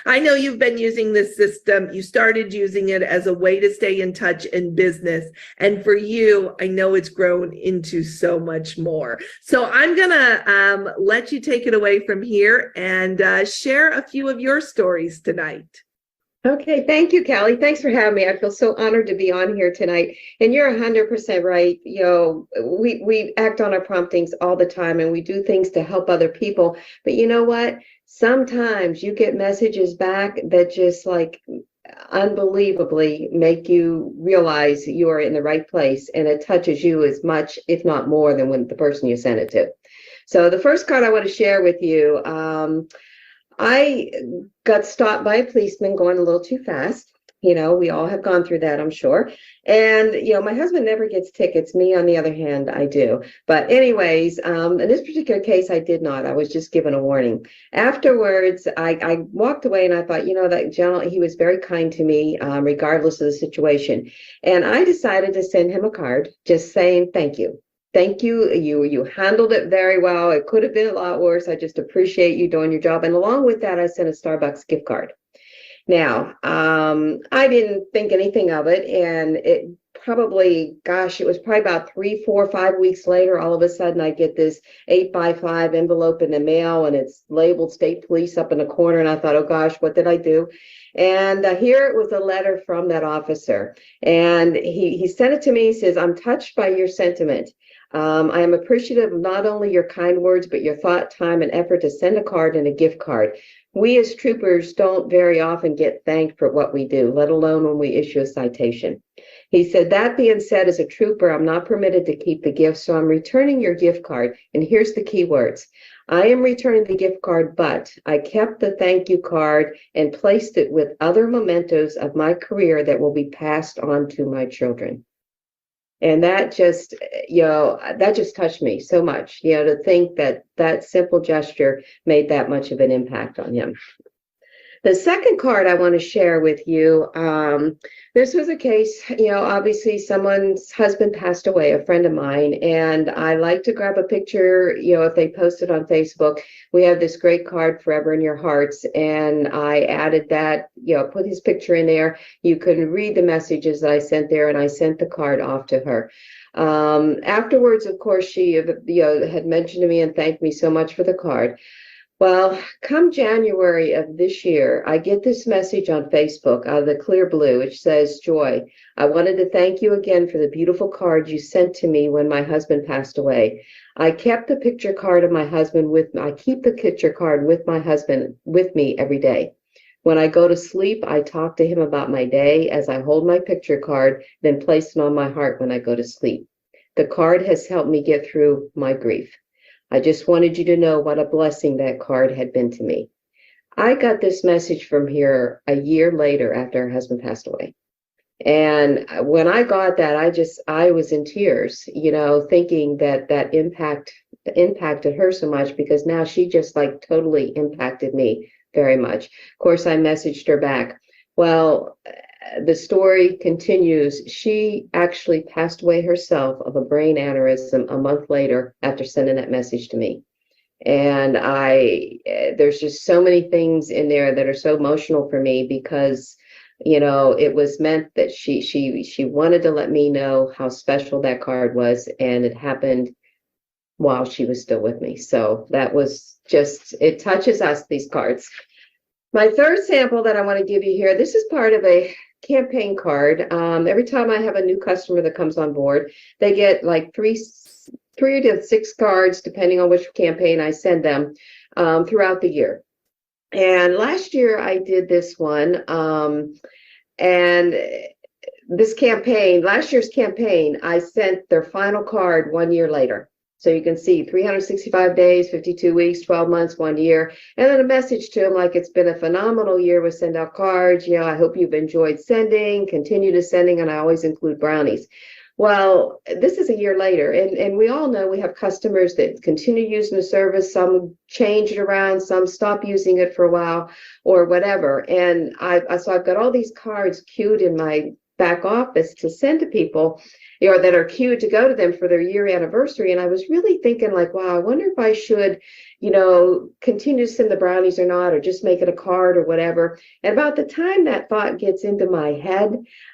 I know you've been using this system. You started using it as a way to stay in touch in business. And for you, I know it's grown into so much more. So I'm going to let you take it away from here and share a few of your stories tonight. Okay, thank you, Callie. Thanks for having me. I feel so honored to be on here tonight. And you're 100% right. You know, we act on our promptings all the time, and we do things to help other people. But you know what? Sometimes you get messages back that just like unbelievably make you realize you are in the right place, and it touches you as much, if not more, than when the person you sent it to. So the first card I want to share with you, I got stopped by a policeman going a little too fast. You know, we all have gone through that, I'm sure. And, you know, my husband never gets tickets. Me, on the other hand, I do. But anyways, in this particular case, I did not. I was just given a warning. Afterwards, I walked away and I thought, you know, that gentleman, he was very kind to me, regardless of the situation. And I decided to send him a card just saying thank you. Thank you. You handled it very well. It could have been a lot worse. I just appreciate you doing your job. And along with that, I sent a Starbucks gift card. Now, I didn't think anything of it. And it probably, gosh, it was probably about 3, 4, 5 weeks later, all of a sudden I get this 8x5 envelope in the mail, and it's labeled State Police up in the corner. And I thought, oh gosh, what did I do? And here it was a letter from that officer. And he sent it to me. He says, I'm touched by your sentiment. I am appreciative of not only your kind words, but your thought, time, and effort to send a card and a gift card. We as troopers don't very often get thanked for what we do, let alone when we issue a citation. He said, that being said, as a trooper, I'm not permitted to keep the gift, so I'm returning your gift card. And here's the key words. I am returning the gift card, but I kept the thank you card and placed it with other mementos of my career that will be passed on to my children. And that just, you know, that just touched me so much, you know, to think that that simple gesture made that much of an impact on him. The second card I want to share with you, this was a case, you know, obviously someone's husband passed away, a friend of mine, and I like to grab a picture, you know, if they post it on Facebook. We have this great card, Forever in Your Hearts, and I added that, you know, put his picture in there. You can read the messages that I sent there, and I sent the card off to her. Afterwards, of course, she, you know, had mentioned to me and thanked me so much for the card. Well, come January of this year, I get this message on Facebook out of the clear blue, which says, Joy, I wanted to thank you again for the beautiful card you sent to me when my husband passed away. I kept the picture card of my husband with me. I keep the picture card with my husband with me every day. When I go to sleep, I talk to him about my day as I hold my picture card, then place it on my heart when I go to sleep. The card has helped me get through my grief. I just wanted you to know what a blessing that card had been to me. I got this message from her a year later after her husband passed away. And when I got that, I was in tears, you know, thinking that impacted her so much, because now she just like totally impacted me very much. Of course, I messaged her back. Well, the story continues. She actually passed away herself of a brain aneurysm a month later after sending that message to me. And there's just so many things in there that are so emotional for me, because, you know, it was meant that she wanted to let me know how special that card was, and it happened while she was still with me. So that was just, it touches us, these cards. My third sample that I want to give you here, this is part of a campaign card. Every time I have a new customer that comes on board, they get like three to six cards, depending on which campaign I send them, throughout the year. And last year I did this one, and this campaign, last year's campaign, I sent their final card 1 year later. So you can see 365 days, 52 weeks, 12 months, 1 year. And then a message to them like, it's been a phenomenal year with send out cards. You know, I hope you've enjoyed sending, continue to sending, and I always include brownies. Well, this is a year later, and we all know we have customers that continue using the service. Some change it around, some stop using it for a while or whatever. And so I've got all these cards queued in my back office to send to people, that are queued to go to them for their year anniversary. And I was really thinking like, wow, I wonder if I should, continue to send the brownies or not, or just make it a card or whatever. And about the time that thought gets into my head,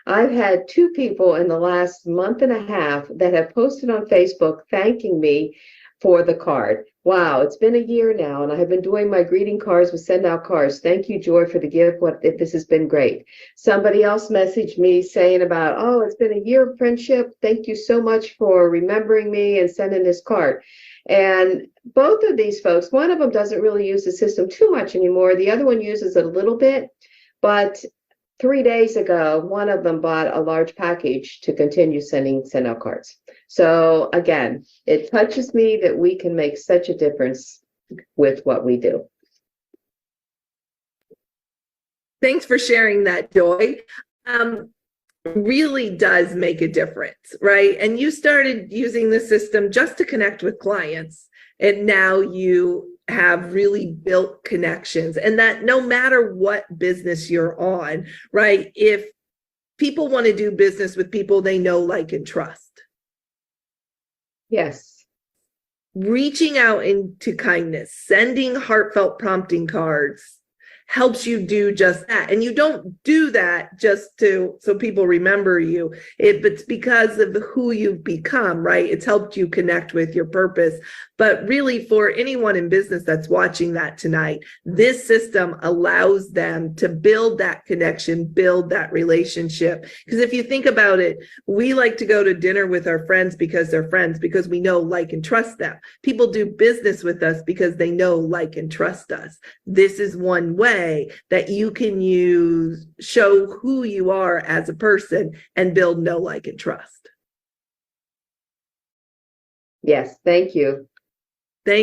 I've had 2 people in the last month and a half that have posted on Facebook thanking me for the card. Wow, it's been a year now, and I have been doing my greeting cards with send out cards. Thank you, Joy, for the gift. This has been great. Somebody else messaged me saying about, oh, it's been a year of friendship. Thank you so much for remembering me and sending this card. And both of these folks, one of them doesn't really use the system too much anymore. The other one uses it a little bit, but 3 days ago, one of them bought a large package to continue sending send out cards. So again, it touches me that we can make such a difference with what we do. Thanks for sharing that, Joy. Really does make a difference, right? And you started using the system just to connect with clients, and now you have really built connections, and that no matter what business you're on, right? If people want to do business with people they know, like, and trust. Yes. Reaching out into kindness, sending heartfelt prompting cards helps you do just that. And you don't do that just so people remember you. It's because of who you've become, right? It's helped you connect with your purpose. But really, for anyone in business that's watching that tonight, this system allows them to build that connection, build that relationship. Because if you think about it, we like to go to dinner with our friends because they're friends, because we know, like, and trust them. People do business with us because they know, like, and trust us. This is one way that you can show who you are as a person and build know, like, and trust. Yes, thank you.